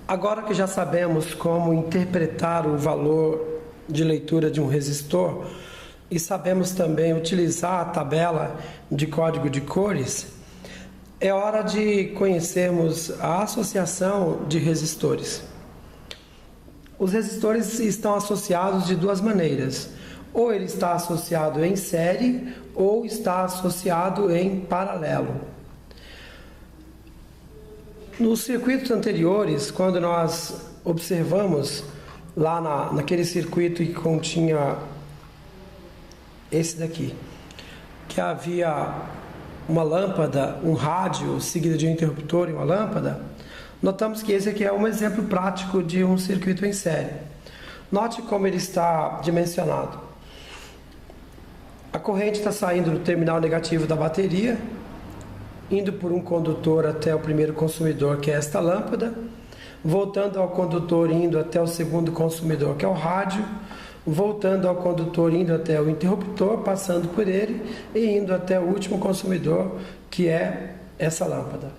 Agora que já sabemos como interpretar o valor de leitura de um resistor e sabemos também utilizar a tabela de código de cores, é hora de conhecermos a associação de resistores. Os resistores estão associados de duas maneiras. Ou ele está associado em série ou está associado em paralelo. Nos circuitos anteriores, quando nós observamos lá naquele circuito que continha esse daqui, que havia uma lâmpada, um rádio seguido de um interruptor e uma lâmpada, notamos que esse aqui é um exemplo prático de um circuito em série. Note como ele está dimensionado. A corrente está saindo do terminal negativo da bateria, indo por um condutor até o primeiro consumidor, que é esta lâmpada, voltando ao condutor, indo até o segundo consumidor, que é o rádio, voltando ao condutor, indo até o interruptor, passando por ele e indo até o último consumidor, que é essa lâmpada.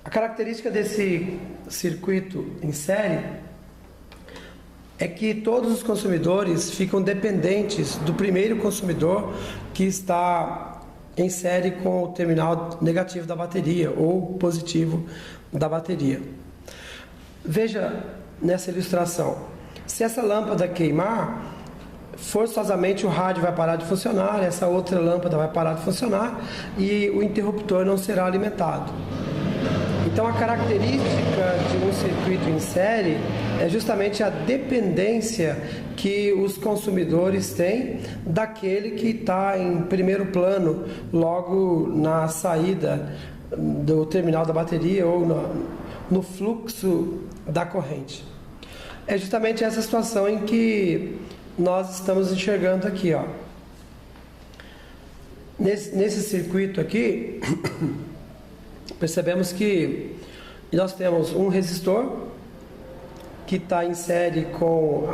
A característica desse circuito em série é que todos os consumidores ficam dependentes do primeiro consumidor que está em série com o terminal negativo da bateria ou positivo da bateria. Veja nessa ilustração, se essa lâmpada queimar, forçosamente o rádio vai parar de funcionar, essa outra lâmpada vai parar de funcionar e o interruptor não será alimentado. Então a característica de um circuito em série é justamente a dependência que os consumidores têm daquele que está em primeiro plano, logo na saída do terminal da bateria ou no fluxo da corrente. É justamente essa situação em que nós estamos enxergando aqui, ó. Nesse circuito aqui, percebemos que nós temos um resistor que está em série com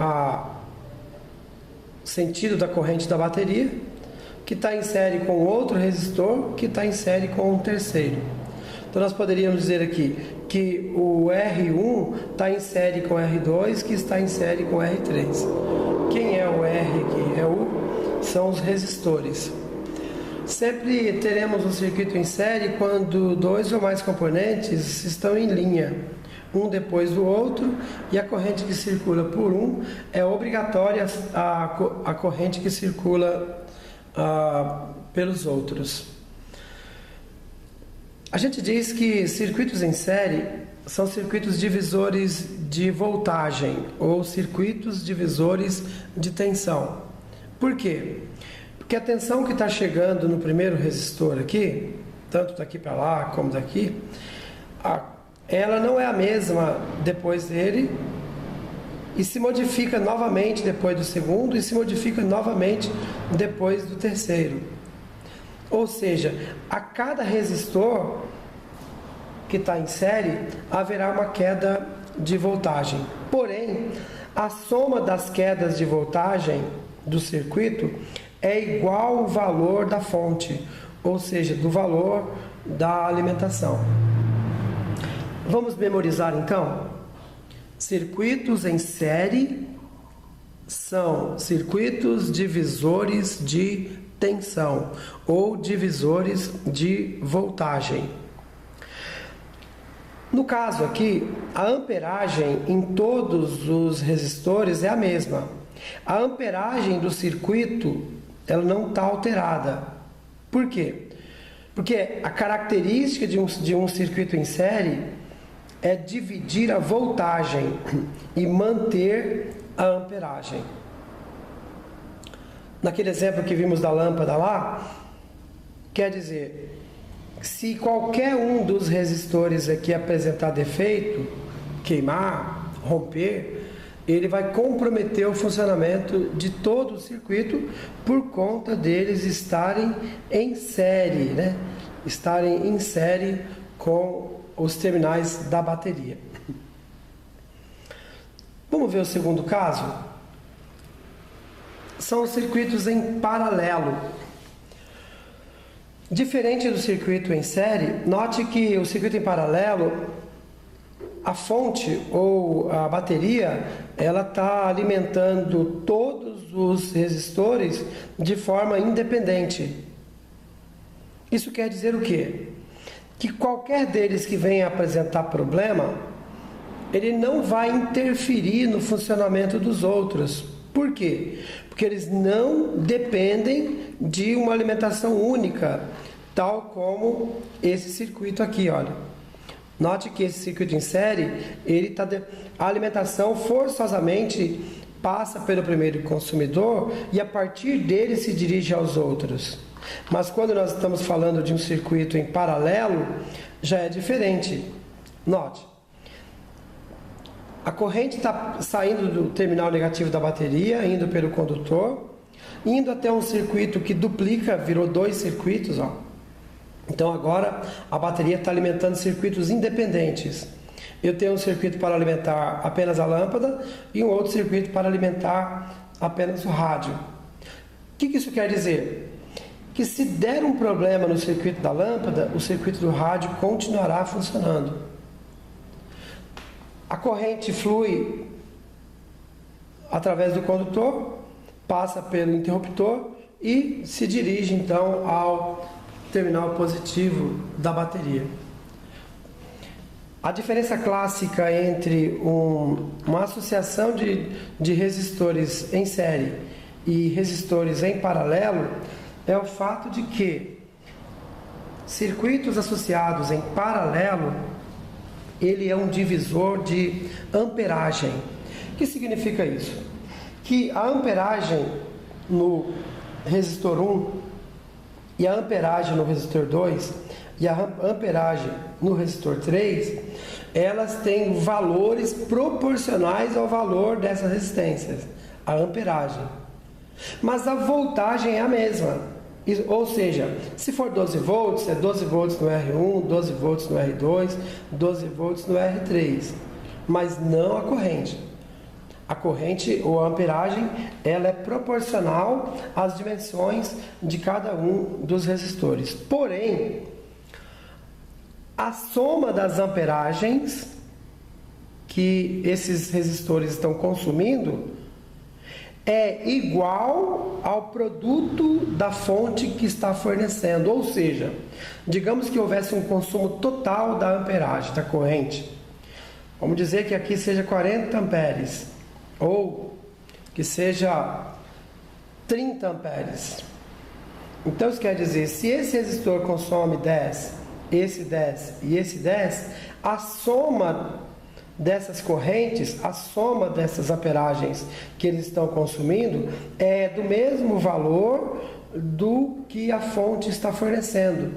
o sentido da corrente da bateria, que está em série com outro resistor, que está em série com um terceiro. Então nós poderíamos dizer aqui que o R1 está em série com o R2, que está em série com o R3. Quem é o R aqui? São os resistores. Sempre teremos um circuito em série quando dois ou mais componentes estão em linha, um depois do outro, e a corrente que circula por um é obrigatória a corrente que circula pelos outros. A gente diz que circuitos em série são circuitos divisores de voltagem ou circuitos divisores de tensão. Por quê? Porque a tensão que está chegando no primeiro resistor aqui, tanto daqui para lá como daqui, ela não é a mesma depois dele e se modifica novamente depois do segundo e se modifica novamente depois do terceiro. Ou seja, a cada resistor que está em série haverá uma queda de voltagem. Porém, a soma das quedas de voltagem do circuito é igual ao valor da fonte, ou seja, do valor da alimentação. Vamos memorizar então? Circuitos em série são circuitos divisores de tensão ou divisores de voltagem. No caso aqui, a amperagem em todos os resistores é a mesma. A amperagem do circuito ela não está alterada. Por quê? Porque a característica de um circuito em série é dividir a voltagem e manter a amperagem. Naquele exemplo que vimos da lâmpada lá, quer dizer, se qualquer um dos resistores aqui apresentar defeito, queimar, romper, ele vai comprometer o funcionamento de todo o circuito por conta deles estarem em série, né? Estarem em série com os terminais da bateria. Vamos ver o segundo caso? São os circuitos em paralelo. Diferente do circuito em série, note que o circuito em paralelo a fonte ou a bateria, ela está alimentando todos os resistores de forma independente. Isso quer dizer o quê? Que qualquer deles que venha apresentar problema, ele não vai interferir no funcionamento dos outros. Por quê? Porque eles não dependem de uma alimentação única, tal como esse circuito aqui, olha. Note que esse circuito em série, a alimentação forçosamente passa pelo primeiro consumidor e a partir dele se dirige aos outros. Mas quando nós estamos falando de um circuito em paralelo, já é diferente. Note, a corrente está saindo do terminal negativo da bateria, indo pelo condutor, indo até um circuito que duplica, virou 2 circuitos, ó. Então agora a bateria está alimentando circuitos independentes. Eu tenho um circuito para alimentar apenas a lâmpada e um outro circuito para alimentar apenas o rádio. O que isso quer dizer? Que se der um problema no circuito da lâmpada, o circuito do rádio continuará funcionando. A corrente flui através do condutor, passa pelo interruptor e se dirige então ao terminal positivo da bateria. A diferença clássica entre uma associação de resistores em série e resistores em paralelo é o fato de que circuitos associados em paralelo, ele é um divisor de amperagem. O que significa isso? Que a amperagem no resistor 1 e a amperagem no resistor 2 e a amperagem no resistor 3, elas têm valores proporcionais ao valor dessas resistências, a amperagem. Mas a voltagem é a mesma. Ou seja, se for 12 volts, é 12 volts no R1, 12 volts no R2, 12 volts no R3, mas não a corrente. A corrente ou a amperagem, ela é proporcional às dimensões de cada um dos resistores. Porém, a soma das amperagens que esses resistores estão consumindo é igual ao produto da fonte que está fornecendo. Ou seja, digamos que houvesse um consumo total da amperagem, da corrente. Vamos dizer que aqui seja 40 amperes, ou que seja 30 amperes. Então isso quer dizer, se esse resistor consome 10, esse 10 e esse 10, a soma dessas correntes, a soma dessas amperagens que eles estão consumindo é do mesmo valor do que a fonte está fornecendo.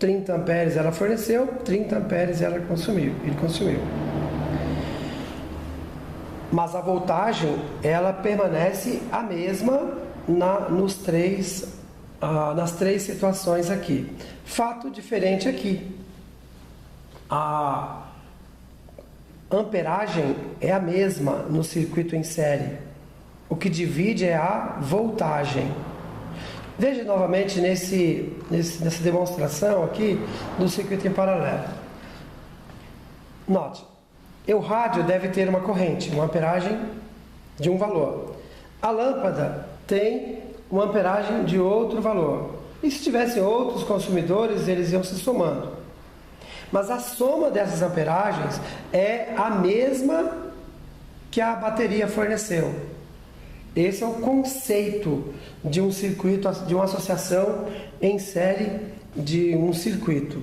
30 amperes ela forneceu, 30 amperes ele consumiu. Mas a voltagem, ela permanece a mesma nas três situações aqui. Fato diferente aqui. A amperagem é a mesma no circuito em série. O que divide é a voltagem. Veja novamente nessa demonstração aqui do circuito em paralelo. Note, o rádio deve ter uma corrente, uma amperagem de um valor. A lâmpada tem uma amperagem de outro valor. E se tivessem outros consumidores, eles iam se somando. Mas a soma dessas amperagens é a mesma que a bateria forneceu. Esse é o conceito de um circuito, de uma associação em série de um circuito.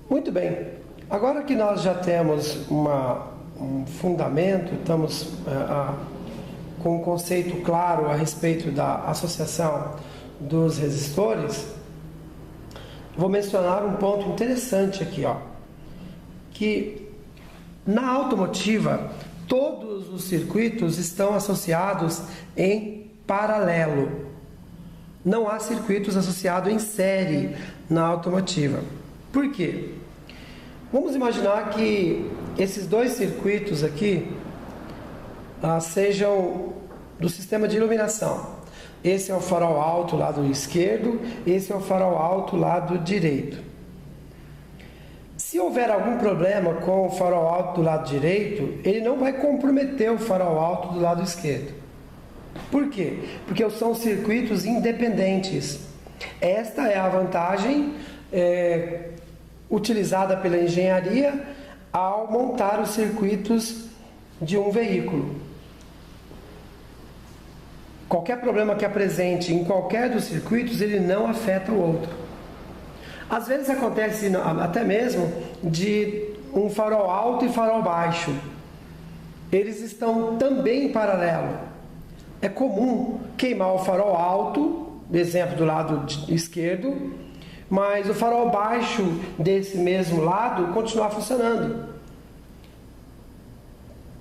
Muito bem, agora que nós já temos um fundamento, estamos com um conceito claro a respeito da associação dos resistores, vou mencionar um ponto interessante aqui, ó, que na automotiva todos os circuitos estão associados em paralelo. Não há circuitos associados em série na automotiva. Por quê? Vamos imaginar que esses dois circuitos aqui sejam do sistema de iluminação. Esse é o farol alto lado esquerdo, esse é o farol alto lado direito. Se houver algum problema com o farol alto do lado direito, ele não vai comprometer o farol alto do lado esquerdo. Por quê? Porque são circuitos independentes. Esta é a vantagem utilizada pela engenharia ao montar os circuitos de um veículo. Qualquer problema que apresente em qualquer dos circuitos, ele não afeta o outro. Às vezes acontece até mesmo de um farol alto e farol baixo. Eles estão também em paralelo. É comum queimar o farol alto, exemplo do lado esquerdo, mas o farol baixo desse mesmo lado continuar funcionando,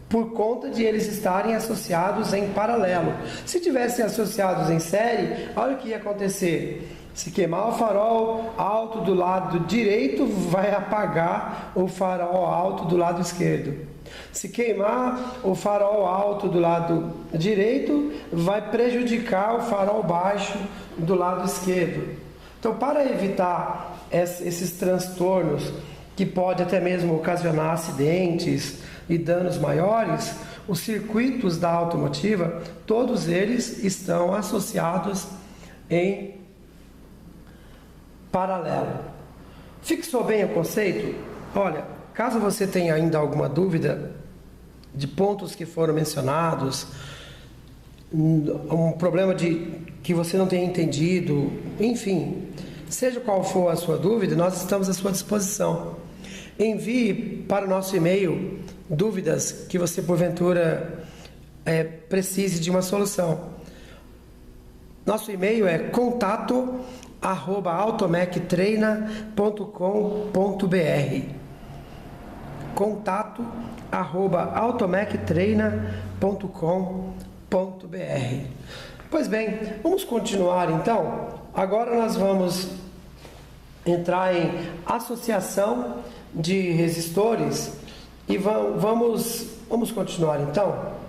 por conta de eles estarem associados em paralelo. Se tivessem associados em série, olha o que ia acontecer. Se queimar o farol alto do lado direito, vai apagar o farol alto do lado esquerdo. Se queimar o farol alto do lado direito, vai prejudicar o farol baixo do lado esquerdo. Então, para evitar esses transtornos, que pode até mesmo ocasionar acidentes e danos maiores, os circuitos da automotiva, todos eles estão associados em paralelo. Fixou bem o conceito? Olha, caso você tenha ainda alguma dúvida de pontos que foram mencionados, um problema que você não tenha entendido, enfim, seja qual for a sua dúvida, nós estamos à sua disposição. Envie para o nosso e-mail dúvidas que você porventura precise de uma solução. Nosso e-mail é contato@automectreina.com.br contato@automectreina.com.br. Pois bem, vamos continuar então. Agora nós vamos entrar em associação de resistores e vamos continuar então.